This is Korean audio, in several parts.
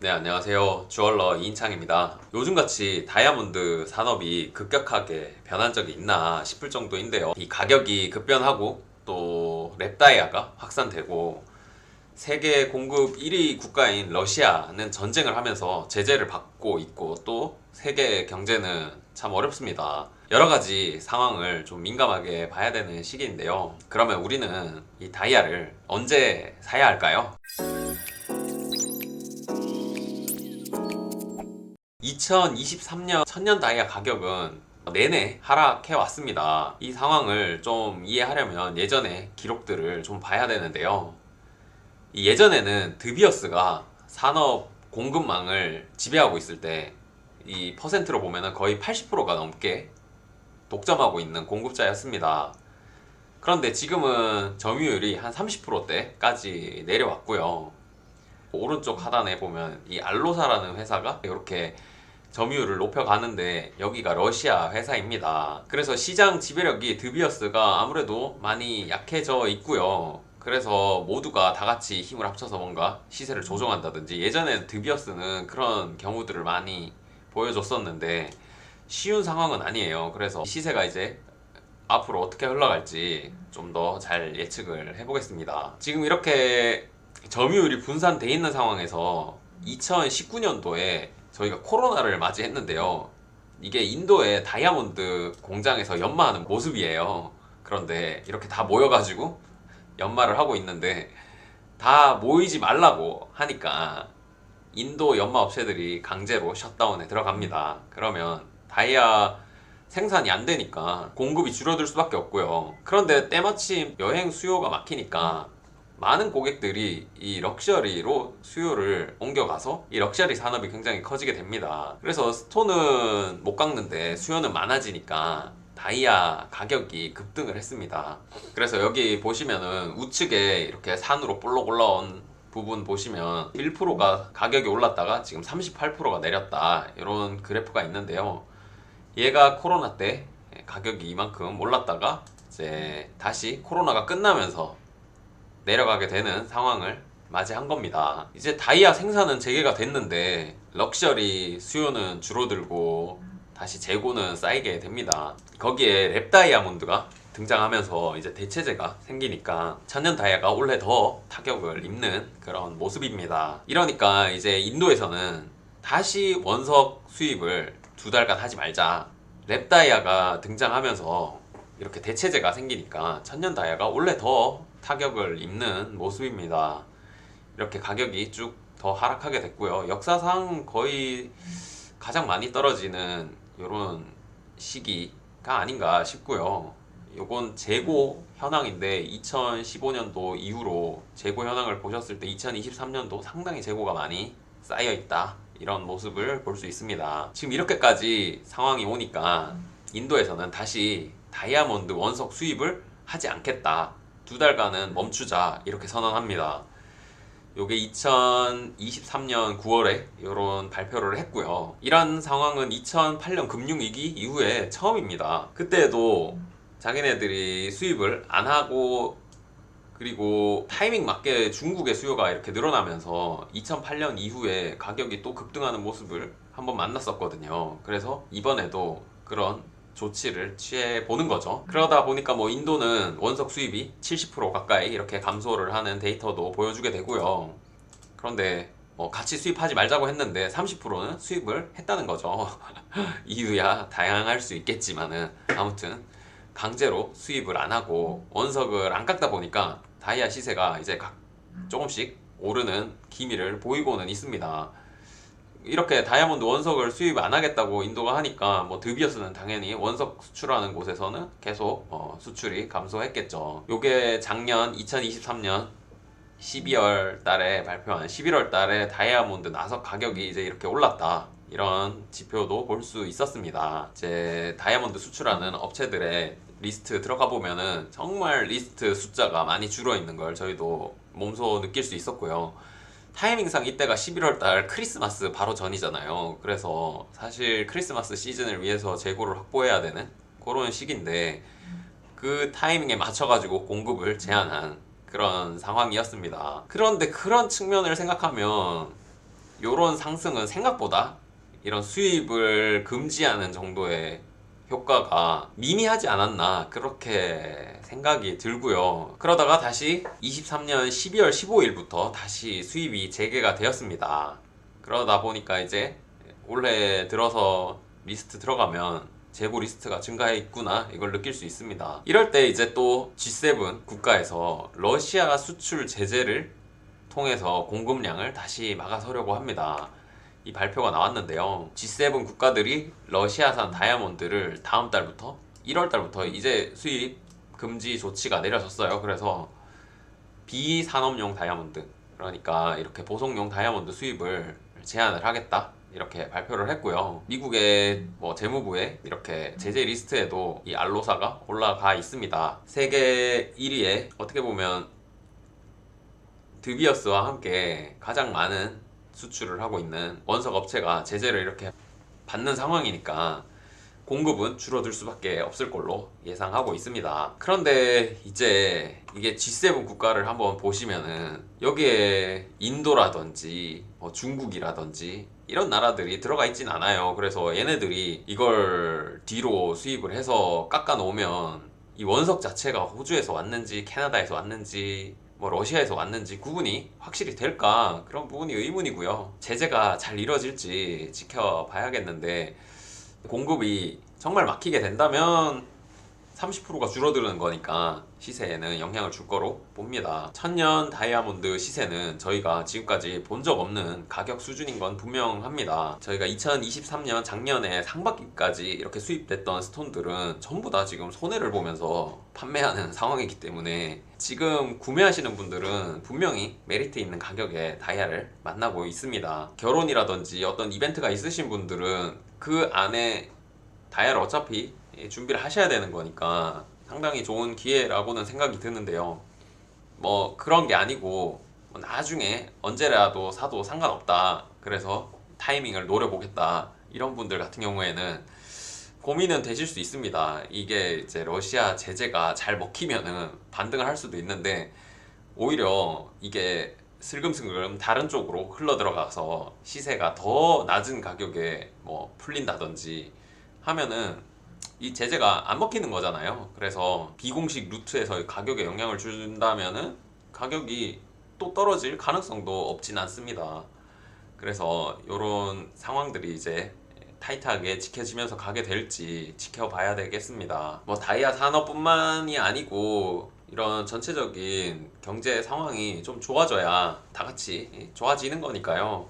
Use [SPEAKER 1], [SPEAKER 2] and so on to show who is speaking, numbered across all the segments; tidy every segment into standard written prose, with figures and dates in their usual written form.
[SPEAKER 1] 네, 안녕하세요. 주얼러 이인창입니다. 요즘같이 다이아몬드 산업이 급격하게 변한 적이 있나 싶을 정도인데요. 이 가격이 급변하고 또 랩다이아가 확산되고 세계 공급 1위 국가인 러시아는 전쟁을 하면서 제재를 받고 있고 또 세계 경제는 참 어렵습니다. 여러 가지 상황을 좀 민감하게 봐야 되는 시기인데요. 그러면 우리는 이 다이아를 언제 사야 할까요? 2023년 천년 다이아 가격은 내내 하락해 왔습니다. 이 상황을 좀 이해하려면 예전의 기록들을 좀 봐야 되는데요. 이 예전에는 드비어스가 산업 공급망을 지배하고 있을 때 이 퍼센트로 보면 거의 80%가 넘게 독점하고 있는 공급자였습니다. 그런데 지금은 점유율이 한 30%대까지 내려왔고요. 오른쪽 하단에 보면 이 알로사라는 회사가 이렇게 점유율을 높여가는데 여기가 러시아 회사입니다. 그래서 시장 지배력이 드비어스가 아무래도 많이 약해져 있고요. 그래서 모두가 다 같이 힘을 합쳐서 뭔가 시세를 조정한다든지 예전엔 드비어스는 그런 경우들을 많이 보여줬었는데 쉬운 상황은 아니에요. 그래서 시세가 이제 앞으로 어떻게 흘러갈지 좀 더 잘 예측을 해보겠습니다. 지금 이렇게 점유율이 분산돼 있는 상황에서 2019년도에 저희가 코로나를 맞이했는데요. 이게 인도의 다이아몬드 공장에서 연마하는 모습이에요. 그런데 이렇게 다 모여가지고 연마를 하고 있는데 다 모이지 말라고 하니까 인도 연마 업체들이 강제로 셧다운에 들어갑니다. 그러면 다이아 생산이 안 되니까 공급이 줄어들 수밖에 없고요. 그런데 때마침 여행 수요가 막히니까 많은 고객들이 이 럭셔리로 수요를 옮겨가서 이 럭셔리 산업이 굉장히 커지게 됩니다. 그래서 스톤은 못 깎는데 수요는 많아지니까 다이아 가격이 급등을 했습니다. 그래서 여기 보시면은 우측에 이렇게 산으로 볼록 올라온 부분 보시면 1%가 가격이 올랐다가 지금 38%가 내렸다 이런 그래프가 있는데요. 얘가 코로나 때 가격이 이만큼 올랐다가 이제 다시 코로나가 끝나면서 내려가게 되는 상황을 맞이한 겁니다. 이제 다이아 생산은 재개가 됐는데 럭셔리 수요는 줄어들고 다시 재고는 쌓이게 됩니다. 거기에 랩 다이아몬드가 등장하면서 이제 대체재가 생기니까 천년 다이아가 원래 더 타격을 입는 그런 모습입니다. 이러니까 이제 인도에서는 다시 원석 수입을 2달간 하지 말자. 랩 다이아가 등장하면서 이렇게 대체재가 생기니까 천년 다이아가 원래 더 타격을 입는 모습입니다. 이렇게 가격이 쭉 더 하락하게 됐고요. 역사상 거의 가장 많이 떨어지는 이런 시기가 아닌가 싶고요. 요건 재고 현황인데 2015년도 이후로 재고 현황을 보셨을 때 2023년도 상당히 재고가 많이 쌓여 있다. 이런 모습을 볼 수 있습니다. 지금 이렇게까지 상황이 오니까 인도에서는 다시 다이아몬드 원석 수입을 하지 않겠다. 2달간은 멈추자. 이렇게 선언합니다. 요게 2023년 9월에 이런 발표를 했고요. 이런 상황은 2008년 금융위기 이후에 처음입니다. 그때도 자기네들이 수입을 안 하고 그리고 타이밍 맞게 중국의 수요가 이렇게 늘어나면서 2008년 이후에 가격이 또 급등하는 모습을 한번 만났었거든요. 그래서 이번에도 그런 조치를 취해 보는 거죠. 그러다 보니까 뭐 인도는 원석 수입이 70% 가까이 이렇게 감소를 하는 데이터도 보여주게 되고요. 그런데 뭐 같이 수입하지 말자고 했는데 30%는 수입을 했다는 거죠. 이유야 다양할 수 있겠지만은 아무튼 강제로 수입을 안 하고 원석을 안 깎다 보니까 다이아 시세가 이제 조금씩 오르는 기미를 보이고는 있습니다. 이렇게 다이아몬드 원석을 수입 안 하겠다고 인도가 하니까 뭐 드비어스는 당연히 원석 수출하는 곳에서는 계속 수출이 감소했겠죠. 요게 작년 2023년 12월 달에 발표한 11월 달에 다이아몬드 나석 가격이 이제 이렇게 올랐다. 이런 지표도 볼 수 있었습니다. 이제 다이아몬드 수출하는 업체들의 리스트 들어가 보면은 정말 리스트 숫자가 많이 줄어 있는 걸 저희도 몸소 느낄 수 있었고요. 타이밍상 이때가 11월 달 크리스마스 바로 전이잖아요. 그래서 사실 크리스마스 시즌을 위해서 재고를 확보해야 되는 그런 시기인데 그 타이밍에 맞춰가지고 공급을 제한한 그런 상황이었습니다. 그런데 그런 측면을 생각하면 요런 상승은 생각보다 이런 수입을 금지하는 정도의 효과가 미미하지 않았나 그렇게 생각이 들고요. 그러다가 다시 23년 12월 15일부터 다시 수입이 재개가 되었습니다. 그러다 보니까 이제 올해 들어서 리스트 들어가면 재고 리스트가 증가해 있구나 이걸 느낄 수 있습니다. 이럴 때 이제 또 G7 국가에서 러시아 수출 제재를 통해서 공급량을 다시 막아서려고 합니다. 이 발표가 나왔는데요. G7 국가들이 러시아산 다이아몬드를 다음 달부터 1월 달부터 이제 수입 금지 조치가 내려졌어요. 그래서 비산업용 다이아몬드, 그러니까 이렇게 보석용 다이아몬드 수입을 제한을 하겠다 이렇게 발표를 했고요. 미국의 재무부에 이렇게 제재 리스트에도 이 알로사가 올라가 있습니다. 세계 1위에 어떻게 보면 드비어스와 함께 가장 많은 수출을 하고 있는 원석 업체가 제재를 이렇게 받는 상황이니까 공급은 줄어들 수밖에 없을 걸로 예상하고 있습니다. 그런데 이제 이게 G7 국가를 한번 보시면은 여기에 인도라든지 중국이라든지 이런 나라들이 들어가 있진 않아요. 그래서 얘네들이 이걸 뒤로 수입을 해서 깎아 놓으면 이 원석 자체가 호주에서 왔는지 캐나다에서 왔는지 러시아에서 왔는지 구분이 확실히 될까, 그런 부분이 의문이고요. 제재가 잘 이루어질지 지켜봐야겠는데 공급이 정말 막히게 된다면 30%가 줄어드는 거니까 시세에는 영향을 줄 거로 봅니다. 천년 다이아몬드 시세는 저희가 지금까지 본 적 없는 가격 수준인 건 분명합니다. 저희가 2023년 작년에 상반기까지 이렇게 수입됐던 스톤들은 전부 다 지금 손해를 보면서 판매하는 상황이기 때문에 지금 구매하시는 분들은 분명히 메리트 있는 가격에 다이아를 만나고 있습니다. 결혼이라든지 어떤 이벤트가 있으신 분들은 그 안에 다이아를 어차피 준비를 하셔야 되는 거니까 상당히 좋은 기회라고는 생각이 드는데요. 그런 게 아니고 나중에 언제라도 사도 상관없다, 그래서 타이밍을 노려보겠다, 이런 분들 같은 경우에는 고민은 되실 수 있습니다. 이게 이제 러시아 제재가 잘 먹히면은 반등을 할 수도 있는데 오히려 이게 슬금슬금 다른 쪽으로 흘러 들어가서 시세가 더 낮은 가격에 풀린다든지 하면은 이 제재가 안 먹히는 거잖아요. 그래서 비공식 루트에서 가격에 영향을 준다면은 가격이 또 떨어질 가능성도 없진 않습니다. 그래서 이런 상황들이 이제 타이트하게 지켜지면서 가게 될지 지켜봐야 되겠습니다. 다이아 산업뿐만이 아니고 이런 전체적인 경제 상황이 좀 좋아져야 다 같이 좋아지는 거니까요.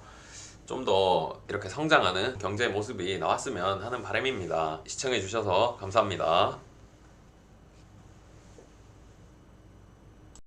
[SPEAKER 1] 좀 더 이렇게 성장하는 경제 모습이 나왔으면 하는 바람입니다. 시청해주셔서 감사합니다.